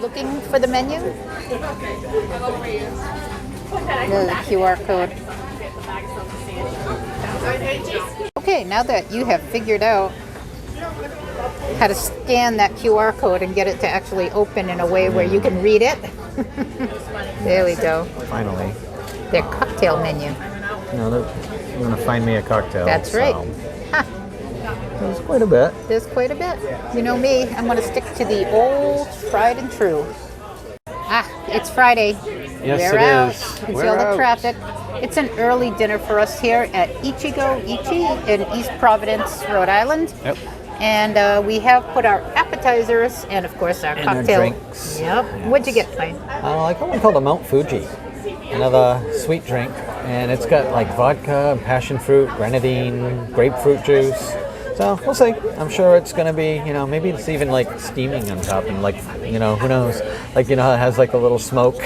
looking for the menu. The QR code. Okay, now that you have figured out how to scan that QR code and get it to actually open in a way where you can read it. There we go. Finally. Their cocktail menu. No, they're going to find me a cocktail. That's right. Ha. There's quite a bit. There's quite a bit. You know me, I'm going to stick to the old tried and true. Ah, it's Friday. Yes, We're out. is. You can see We're all the out. traffic. It's an early dinner for us here at Ichigo Ichie in East Providence, Rhode Island. Yep. And we have put our appetizers and, of course, our And our cocktail. drinks. Yep. What'd you get, Plain? I got one called a Mount Fuji. Another sweet drink. And it's got like vodka, passion fruit, grenadine, grapefruit juice. So we'll see. I'm sure it's going to be, maybe it's even like steaming on top and like, who knows? Like, it has like a little smoke.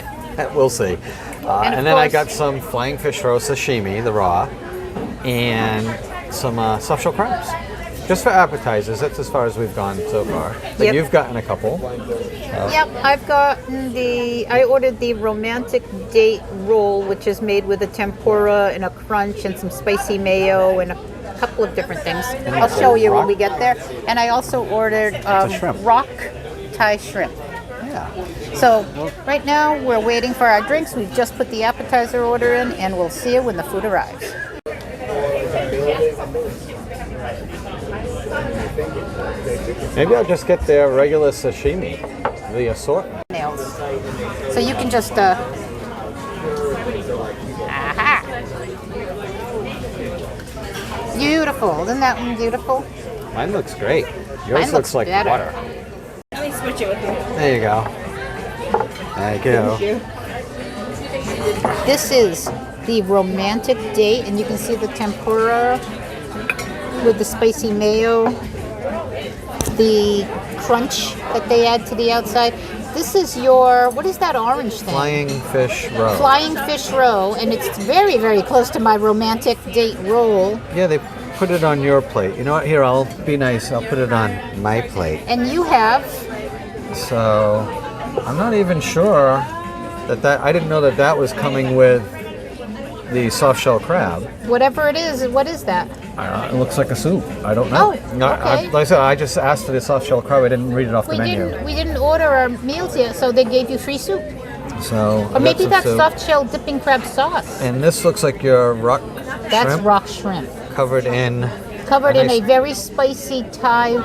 We'll see. And then I got some flying fish roe sashimi, the raw, and some soft shell crabs. Just for appetizers, that's as far as we've gone so far. But Yep. you've gotten a couple. Yep, I've gotten I ordered the romantic date roll, which is made with a tempura and a crunch and some spicy mayo and a couple of different things. I'll show you when we get there. And I also ordered shrimp. rock Thai shrimp. Yeah. So right now we're waiting for our drinks. We've just put the appetizer order in, and we'll see you when the food arrives. Maybe I'll just get their regular sashimi, the assortment. Nails. So you can just aha. Beautiful. Isn't that one beautiful? Mine looks great. Yours Mine looks like better. water. Let me switch it with you. There you go. Thank you. This is the romantic date, and you can see the tempura with the spicy mayo, the crunch that they add to the outside. This is your, what is that orange thing? Flying fish roe. Flying fish roe, and it's very, very close to my romantic date roll. Yeah, they put it on your plate. You know what? Here, I'll be nice. I'll put it on my plate. And you have, So, I'm not even sure that I didn't know that was coming with the soft shell crab. whatever it is, what is that? It looks like a soup. I don't know. Oh, okay. Like I said, I just asked for the soft shell crab. I didn't read it off the menu. We didn't order our meals yet, so they gave you free soup. So, Or maybe that's soup. soft shell dipping crab sauce. And this looks like your rock That's shrimp rock shrimp. covered in. Covered in nice- a very spicy Thai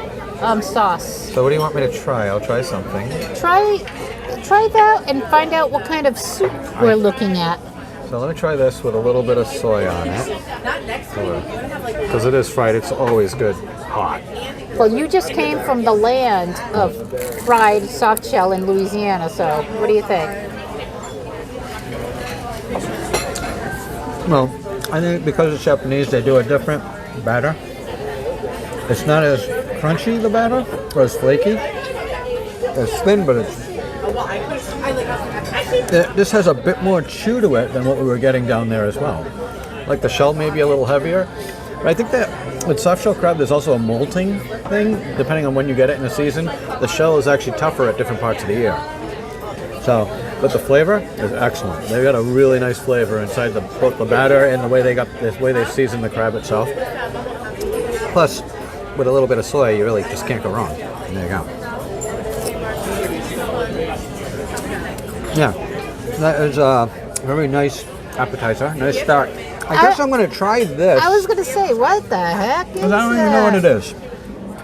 sauce. So what do you want me to try? I'll try something. Try that and find out what kind of soup we're looking at. So let me try this with a little bit of soy on it. Because it is fried, it's always good hot. Well, you just came from the land of fried soft shell in Louisiana, so what do you think? Well, I think because it's Japanese, they do a different batter. It's not as crunchy, the batter, or as flaky. It's thin, but this has a bit more chew to it than what we were getting down there as well. Like the shell may be a little heavier. But I think that with soft shell crab, there's also a molting thing, depending on when you get it in the season. The shell is actually tougher at different parts of the year. So, but the flavor is excellent. They've got a really nice flavor inside both the batter and the way they seasoned the crab itself. Plus, with a little bit of soy, you really just can't go wrong. And there you go. Yeah, that is a very nice appetizer. Nice start. I guess I'm going to try this. I was going to say, what the heck is Because I don't even know what it is.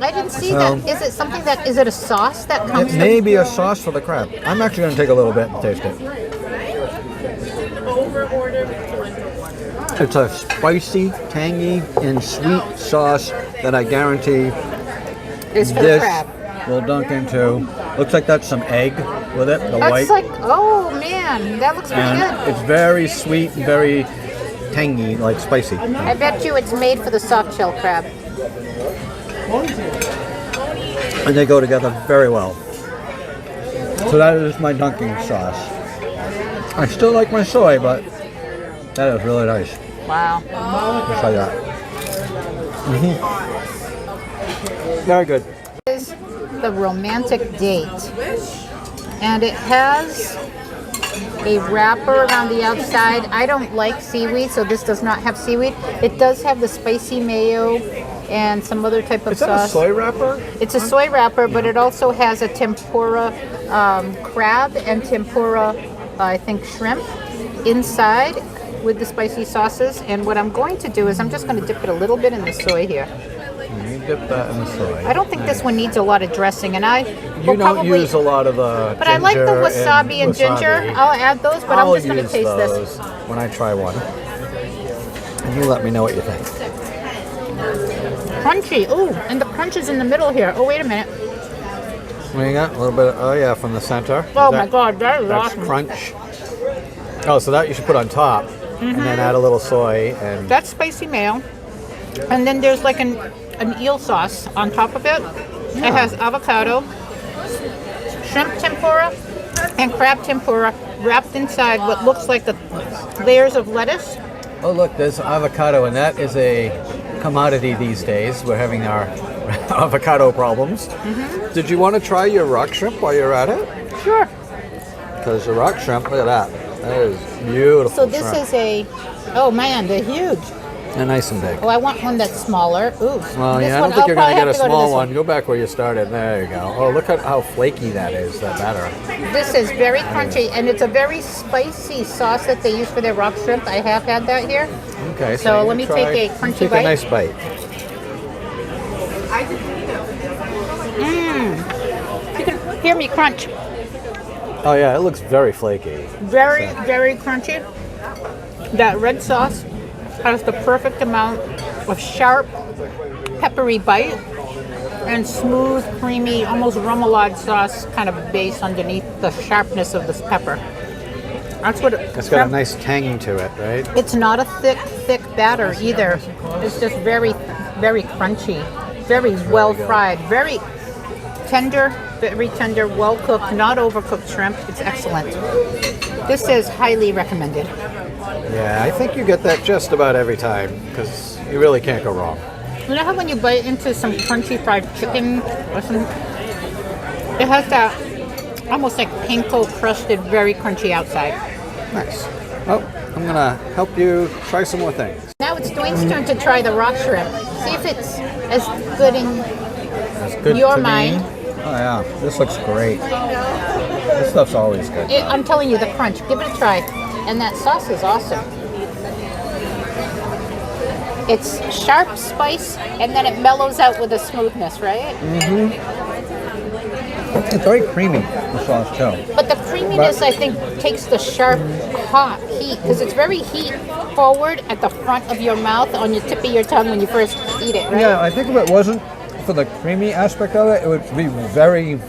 I didn't see that. Is it something is it a sauce that comes It may be a sauce for the crab. I'm actually going to take a little bit and taste it. It's a spicy, tangy, and sweet sauce that I guarantee It's for the crab. will dunk into. Looks like that's some egg with it, the white. That's like, oh man, that looks pretty And good. it's very sweet, very tangy, like spicy. I bet you it's made for the soft shell crab. And they go together very well. So that is my dunking sauce. I still like my soy, but that is really nice. Wow. Just like that. Very good. This is the romantic date. And it has a wrapper around the outside. I don't like seaweed, so this does not have seaweed. It does have the spicy mayo and some other type of Is that sauce. a soy wrapper? It's a soy wrapper, but it also has a tempura crab and tempura, I think, shrimp inside with the spicy sauces. And what I'm going to do is I'm just going to dip it a little bit in the soy here. You dip that in the soy. I don't think this one needs a lot of dressing, and I You don't use a lot of the but I like the wasabi and ginger. I'll add those, but I'm just going to taste this. When I try one. And you let me know what you think. Crunchy. Ooh, and the crunch is in the middle here. Oh, wait a minute. What do you got? A little bit. Oh yeah, from the center. Oh my God, that is That's awesome. crunch. Oh, so that you should put on top, and then add a little soy and. That's spicy mayo. And then there's like an eel sauce on top of it. It has avocado, shrimp tempura, and crab tempura wrapped inside what looks like the layers of lettuce. Oh look, there's avocado, and that is a commodity these days. We're having our avocado problems. Did you want to try your rock shrimp while you're at it? Sure. Because the rock shrimp, look at that. That is beautiful. So this is a, oh man, they're huge. They're nice and big. Oh, I want one that's smaller. Ooh. Well, yeah, I don't think you're going to get a small one. Go back where you started. There you go. Oh, look at how flaky that is, that batter. This is very crunchy, and it's a very spicy sauce that they use for their rock shrimp. I have had that here. Okay, So you let me try- take a crunchy take bite. a nice bite. You can hear me crunch. Oh yeah, it looks very flaky. Very, very crunchy. That red sauce has the perfect amount of sharp, peppery bite and smooth, creamy, almost remoulade sauce kind of base underneath the sharpness of this pepper. That's what It's got a nice tang to it, right? It's not a thick batter either. It's just very, very crunchy, very well fried, very tender, well cooked, not overcooked shrimp. It's excellent. This is highly recommended. Yeah, I think you get that just about every time because you really can't go wrong. You know how when you bite into some crunchy fried chicken or something, it has that almost like panko crusted, very crunchy outside. Nice. Oh, I'm gonna help you try some more things. Now it's Dwayne's turn to try the rock shrimp. See if it's as good in That's good your to me. mind. Oh yeah, this looks great. This stuff's always good. I'm telling you, the crunch. Give it a try. And that sauce is awesome. It's sharp spice, and then it mellows out with a smoothness, right? It's very creamy, the sauce too. But the creaminess, I think, takes the sharp, hot heat, because it's very heat forward at the front of your mouth, on your tip of your tongue when you first eat it, right? Yeah, I think if it wasn't for the creamy aspect of it, it would be very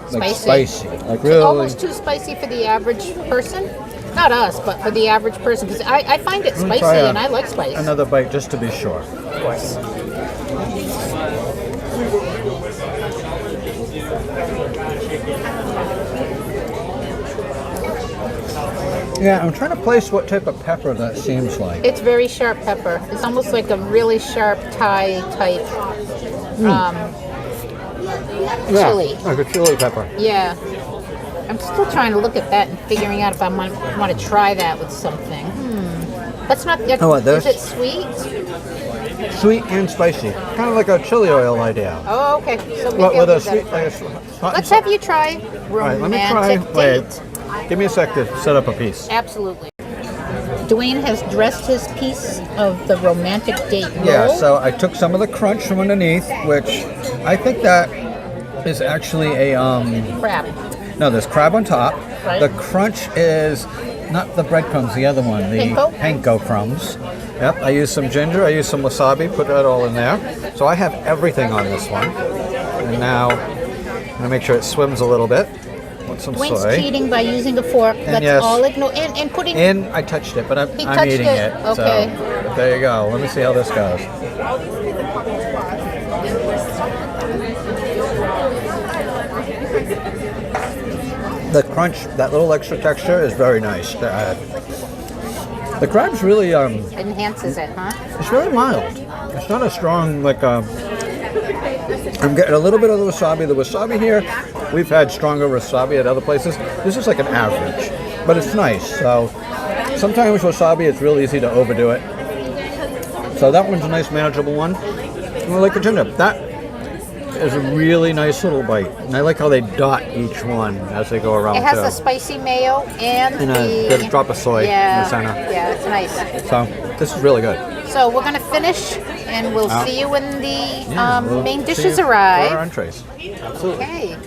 spicy. Like really. Almost too spicy for the average person. Not us, but for the average person, because I find it spicy, and I like spice. Another bite just to be sure. Of course. Yeah, I'm trying to place what type of pepper that seems like. It's very sharp pepper. It's almost like a really sharp Thai type chili. Like a chili pepper. Yeah. I'm still trying to look at that and figuring out if I want to try that with something. That's not. Oh, what, is this? it sweet? Sweet and spicy. Kind of like a chili oil idea. Oh, okay. So maybe But I'll with a give that sweet, try. like a hot Let's have you try All right, let me romantic try. date. Wait, give me a sec to set up a piece. Absolutely. Dwayne has dressed his piece of the romantic date roll. Yeah, so I took some of the crunch from underneath, which I think that is actually a Crab. No, there's crab on top. Right. The crunch is not the breadcrumbs, the other one, the panko crumbs. Yep, I used some ginger, I used some wasabi, put that all in there. So I have everything on this one. And now I'm gonna make sure it swims a little bit. With some Dwayne's soy. cheating by using a fork. Let's yes. all ignore and putting. In, I touched it, but I'm touched eating it. it. Okay. So there you go. Let me see how this goes. The crunch, that little extra texture is very nice to add. The crab's really, enhances it, huh? it's very mild. It's not a strong, like, I'm getting a little bit of the wasabi. The wasabi here, we've had stronger wasabi at other places. This is like an average, but it's nice. So sometimes wasabi, it's real easy to overdo it. So that one's a nice manageable one. And I like the ginger. That is a really nice little bite. And I like how they dot each one as they go around. It has too. the spicy mayo and a drop of soy in the center. Yeah, it's nice. So this is really good. So we're gonna finish, and we'll see you when the We'll main see dishes you for arrive. our entrees. Absolutely. Okay.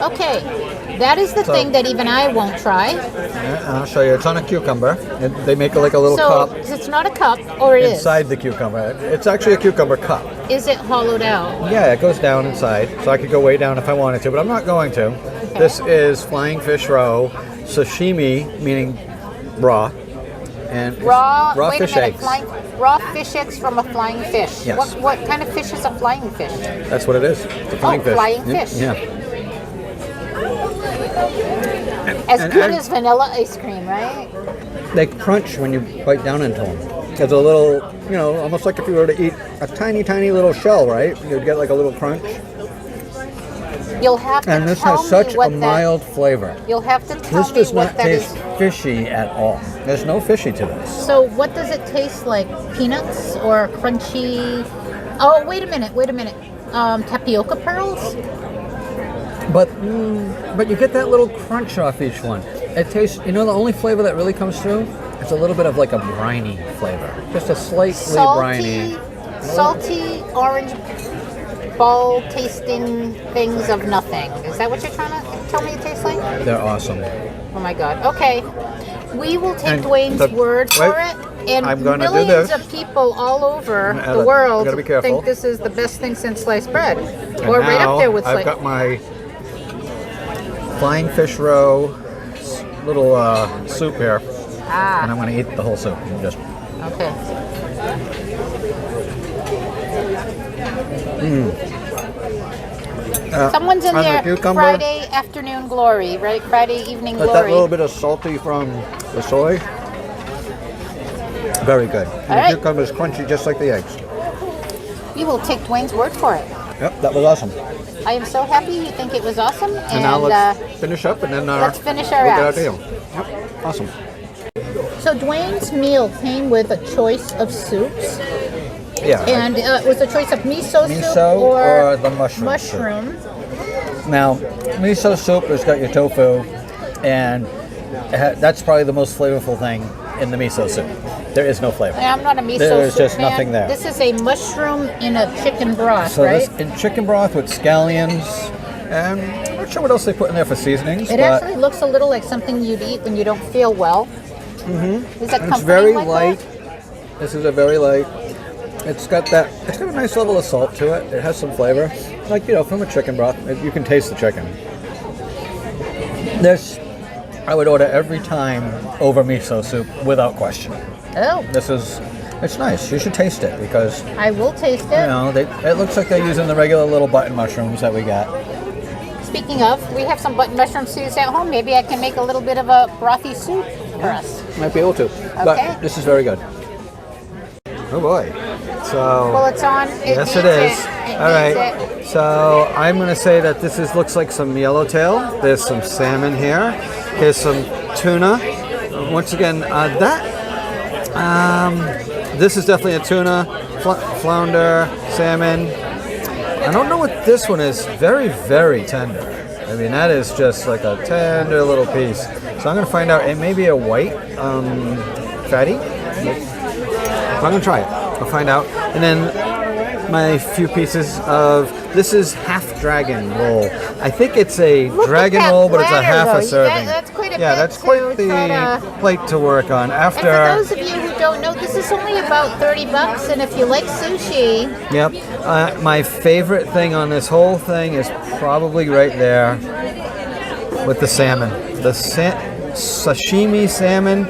Okay. That is the thing that even I won't try. Yeah, and I'll show you. It's on a cucumber. And they make it like a little So cup it's not a cup, or it is. inside the cucumber. It's actually a cucumber cup. Is it hollowed out? Yeah, it goes down inside, so I could go way down if I wanted to, but I'm not going to. Okay. This is flying fish roe, sashimi, meaning raw, and Raw. Wait fish a minute. eggs. Raw fish eggs from a flying fish. Yes. What kind of fish is a flying fish? That's what it is. It's a flying fish. flying Yeah, fish. Yeah. As And good egg- as vanilla ice cream, right? They crunch when you bite down into them. It's a little, almost like if you were to eat a tiny, tiny little shell, right? You'd get like a little crunch. You'll have to And this tell has such me what a mild flavor. You'll have to tell This me does what not that is. taste fishy at all. There's no fishy to this. So what does it taste like? Peanuts or crunchy? Oh, wait a minute. Tapioca pearls? But you get that little crunch off each one. It tastes, the only flavor that really comes through, it's a little bit of like a briny flavor. Just a slightly briny. Salty orange ball tasting things of nothing. Is that what you're trying to tell me it tastes like? They're awesome. Oh my God. Okay. We will take And Dwayne's word for it. And I'm gonna do millions this. of people all over I the world gotta be careful. think this is the best thing since sliced bread. And Or right now up there with I've sliced. got my flying fish roe little soup here. And I'm going to eat the whole soup. Just Okay. Someone's in on the there cucumber. Friday afternoon glory, right? Friday evening But that glory. little bit of salty from the soy, very good. And All right. the cucumber is crunchy just like the eggs. We will take Dwayne's word for it. Yep, that was awesome. I am so happy you think it was awesome. And now let's finish up and then let's finish our we'll get our acts. deal. Yep, awesome. So Dwayne's meal came with a choice of soups. Yeah. And it was a choice of miso soup Miso or the mushroom mushroom. Now, miso soup has got your tofu, and that's probably the most flavorful thing in the miso soup. There is no flavor. I'm not a miso There's soup just fan. nothing there. This is a mushroom in a chicken broth, So right? this in chicken broth with scallions, and I'm not sure what else they put in there for seasonings. It but actually looks a little like something you'd eat when you don't feel well. Mm-hmm. Is that it's comforting very like light. that? This is a very light. It's got a nice level of salt to it. It has some flavor, like from a chicken broth. You can taste the chicken. This, I would order every time over miso soup without question. Oh, It's nice. You should taste it because I will taste it. it looks like they're using the regular little button mushrooms that we got. Speaking of, we have some button mushroom stews at home. Maybe I can make a little bit of a brothy soup for us. Might be able to, Okay. but this is very good. Oh boy! So Well, it's on. yes, it needs is. It All needs right. it. So I'm going to say that this looks like some yellowtail. There's some salmon here. Here's some tuna. Once again, this is definitely a tuna, flounder, salmon. I don't know what this one is. Very, very tender. I mean, that is just like a tender little piece. So I'm going to find out. It may be a white fatty. I'm going to try it. I'll find out. And then my few pieces of, this is half dragon roll. I think it's a Look dragon at that roll, but it's a platter, half though. a serving. That's quite a yeah, bit that's to quite try the to- plate to work on. And for those of you who don't know, this is only about $30, and if you like sushi, Yep. My favorite thing on this whole thing is probably right there with the salmon. The sashimi salmon.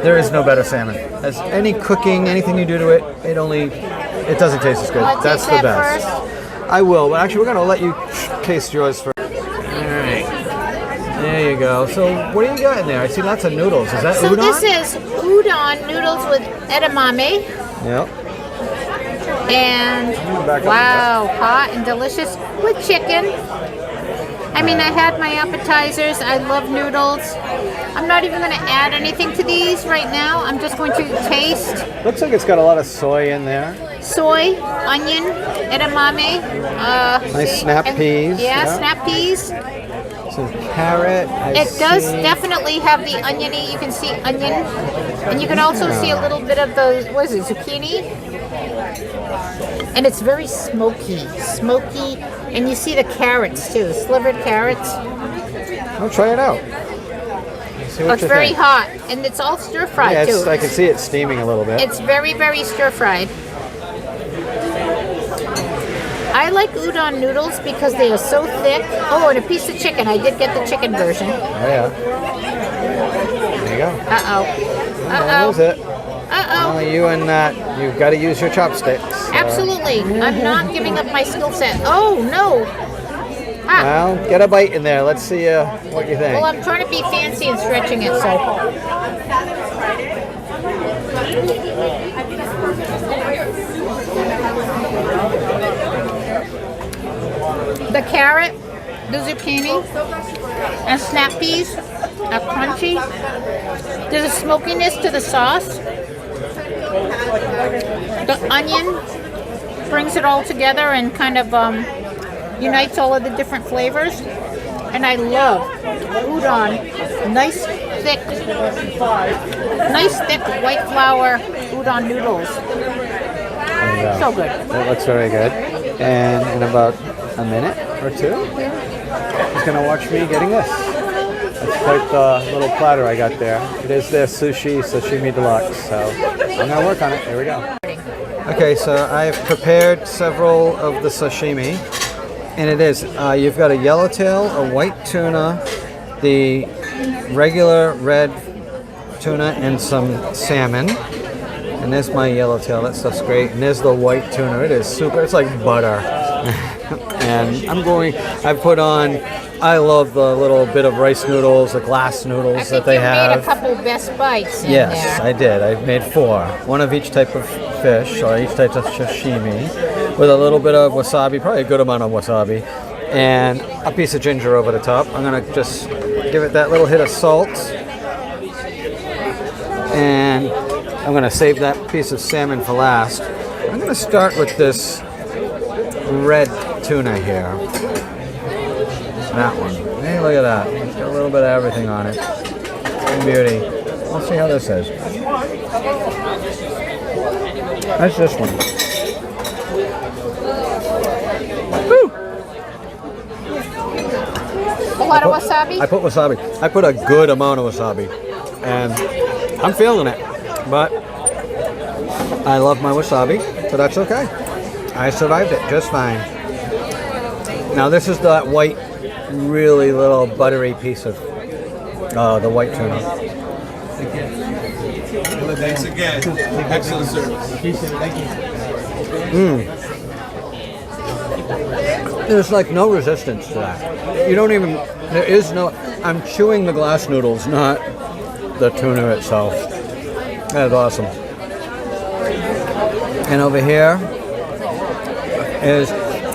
There is no better salmon. As any cooking, anything you do to it, it doesn't taste as good. Wanna That's taste the that best. first? I will, but actually we're gonna let you taste yours first. All right. There you go. So what do you got in there? I see lots of noodles. Is that so udon? this is udon noodles with edamame. Yep. And back up wow, hot and delicious with chicken. I mean, I had my appetizers. I love noodles. I'm not even going to add anything to these right now. I'm just going to taste Looks like it's got a lot of soy in there. soy, onion, edamame. Nice snap peas. Yeah, snap peas. Some carrot. It does definitely have the oniony. You can see onion, and you can also see a little bit of the what is it, zucchini, and it's very smoky, and you see the carrots too, slivered carrots. I'll try it out. See what It's you very think. hot, and it's all stir fried Yeah, too. I can see it steaming a little bit. It's very, very stir fried. I like udon noodles because they are so thick. Oh, and a piece of chicken. I did get the chicken version. Oh yeah. There you go. Uh-oh. That was it. Uh-oh. Only you and that. You've got to use your chopsticks. Absolutely. I'm not giving up my skill set. Oh, no. Ah. Well, get a bite in there. Let's see what you think. Well, I'm trying to be fancy and stretching it, so. The carrot, the zucchini, and snap peas are crunchy. There's a smokiness to the sauce. The onion brings it all together and kind of unites all of the different flavors. And I love udon. Nice thick white flour udon noodles. There you go. So good. That looks very good. And in about a minute or two, he's going to watch me getting this. It's quite the little platter I got there. It is their sashimi deluxe. So I'm going to work on it. Here we go. Okay, so I've prepared several of the sashimi. And it is, you've got a yellowtail, a white tuna, the regular red tuna, and some salmon. And there's my yellowtail, that stuff's great. And there's the white tuna, it is super, it's like butter. And I've put on, I love the little bit of rice noodles, the glass noodles that they I have. think you made a couple best bites in Yes, there. I did. I made 4. One of each type of fish, or each type of sashimi, with a little bit of wasabi, probably a good amount of wasabi, and a piece of ginger over the top. I'm going to just give it that little hit of salt. And I'm going to save that piece of salmon for last. I'm going to start with this red tuna here. That one. Hey, look at that. It's got a little bit of everything on it. Beauty. Let's see how this is. That's this one. Woo! A lot of wasabi? I put wasabi. I put a good amount of wasabi. And I'm feeling it. But I love my wasabi, so that's okay. I survived it just fine. Now this is that white, really little buttery piece of the white tuna. Thanks again. Excellent service. There's like no resistance to that. You don't even, there is no, I'm chewing the glass noodles, not the tuna itself. That's awesome. And over here is,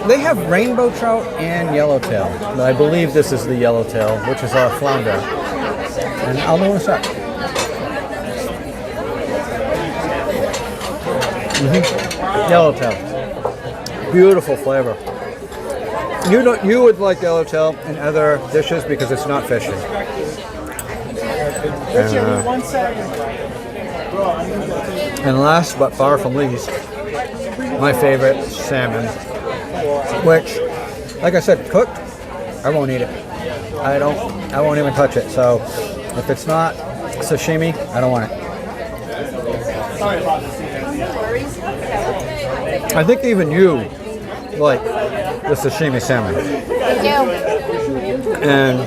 they have rainbow trout and yellowtail. But I believe this is the yellowtail, which is our flounder. And I'll know in a sec. Yellowtail. Beautiful flavor. You would like yellowtail in other dishes because it's not fishy. And last but far from least, my favorite, salmon, which, like I said, cooked, I won't eat it. I won't even touch it. So if it's not sashimi, I don't want it. I think even you like the sashimi salmon. I do. And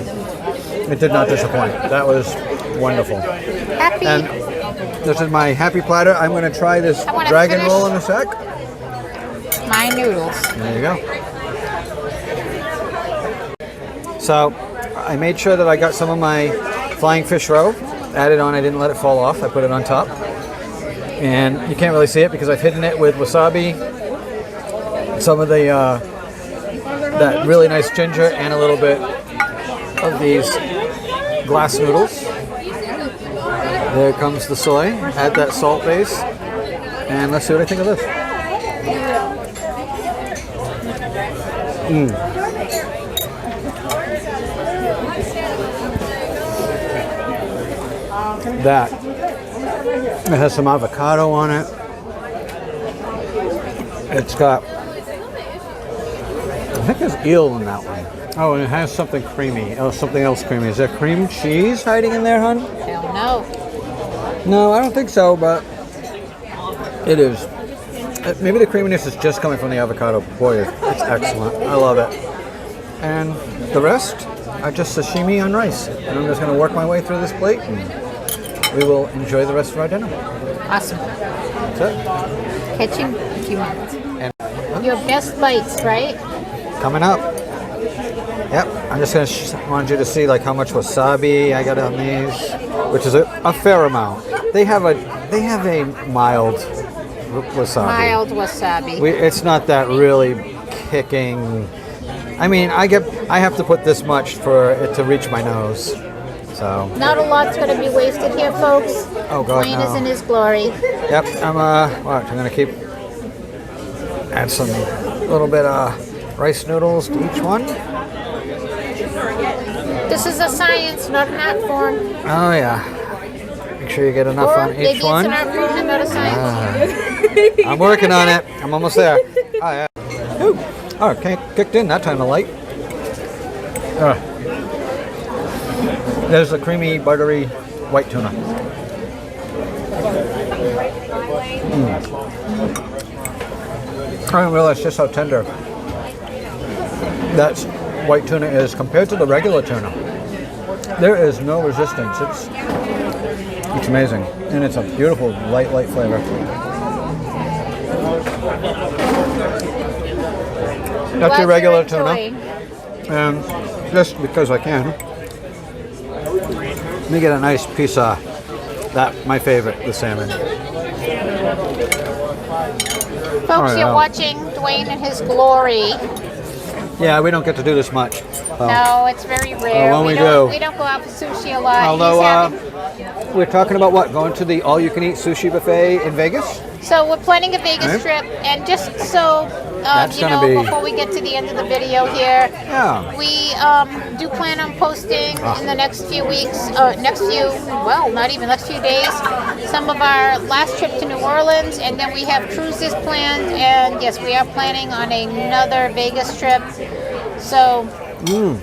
it did not disappoint. That was wonderful. Happy. And this is my happy platter. I'm going to try this I wanna dragon finish roll in a sec. My noodles. There you go. So I made sure that I got some of my flying fish roe added on. I didn't let it fall off. I put it on top. And you can't really see it because I've hidden it with wasabi some of the that really nice ginger and a little bit of these glass noodles. There comes the soy. Add that salt base, and let's see what I think of this. That it has some avocado on it. It's got, I think there's eel in that one. Oh, and it has something creamy. Oh, something else creamy. Is there cream cheese hiding in there, hon? Hell no. No, I don't think so, but it is. Maybe the creaminess is just coming from the avocado. Boy, it's excellent. I love it. And the rest are just sashimi on rice. And I'm just going to work my way through this plate, and we will enjoy the rest of our dinner. Awesome. That's it. Catch you in a few minutes. And Your best bites, right? coming up. Yep, I'm just going to want you to see like how much wasabi I got on these, which is a fair amount. They have a mild wasabi. Mild wasabi. It's not that really kicking. I mean, I have to put this much for it to reach my nose. So. Not a lot's going to be wasted here, folks. Oh God, Dwayne no. is in his glory. Yep, I'm gonna add some little bit of rice noodles to each one. This is a science, not an art form. Oh yeah. Make sure you get enough Or on maybe each one. it's an art form and not a science. I'm working on it. I'm almost there. Oh yeah. Ooh. Oh, okay. Kicked in that time of light. There's the creamy, buttery white tuna. I didn't realize just how tender that white tuna is compared to the regular tuna. There is no resistance. It's amazing, and it's a beautiful light flavor. That's your regular tuna, and just because I can, let me get a nice piece of that. My favorite, the salmon. Folks, Oh, you're yeah. watching Dwayne in his glory. Yeah, we don't get to do this much. No, it's very rare. when we don't, do. we don't go out for sushi a lot. Although He's having- we're talking about what? Going to the all-you-can-eat sushi buffet in Vegas? So we're planning a Vegas Right. trip, and just so That's gonna be- before we get to the end of the video here, Yeah. we do plan on posting in the next few weeks, next few days, some of our last trip to New Orleans, and then we have cruises planned, and yes, we are planning on another Vegas trip. So.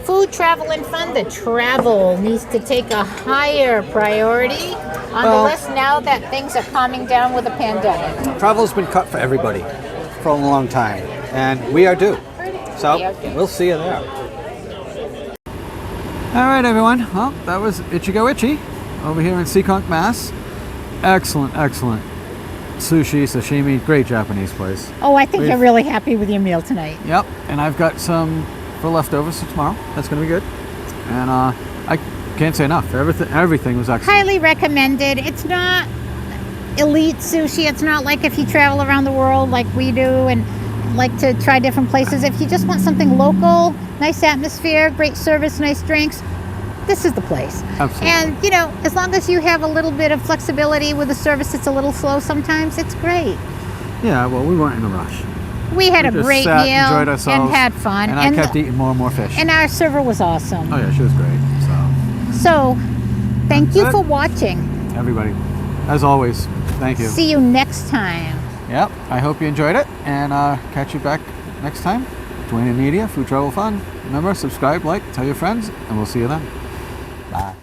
Food, travel, and fun. The travel needs to take a higher priority on Well- the list now that things are calming down with the pandemic. Travel's been cut for everybody for a long time, and we are due. So We are due. we'll see you there. All right, everyone. Well, that was Ichigo Ichie over here in Seekonk, Mass. Excellent, excellent sushi, sashimi, great Japanese place. Oh, I think We've- you're really happy with your meal tonight. Yep, and I've got some for leftovers for tomorrow. That's going to be good. And I can't say enough. Everything was excellent. Highly recommended. It's not elite sushi. It's not like if you travel around the world like we do and like to try different places. If you just want something local, nice atmosphere, great service, nice drinks, this is the place. Absolutely. And, as long as you have a little bit of flexibility with the service, it's a little slow sometimes, it's great. Yeah, well, we weren't in a rush. We had a Just great sat, meal enjoyed ourselves, and had fun. And I kept eating more and more fish. And our server was awesome. Oh yeah, she was great. So, thank you That's it. for watching. So everybody, as always, thank you. See you next time. Yep, I hope you enjoyed it, and catch you back next time. Dwayne and Media, Food Travel Fun. Remember, subscribe, like, tell your friends, and we'll see you then. Bye.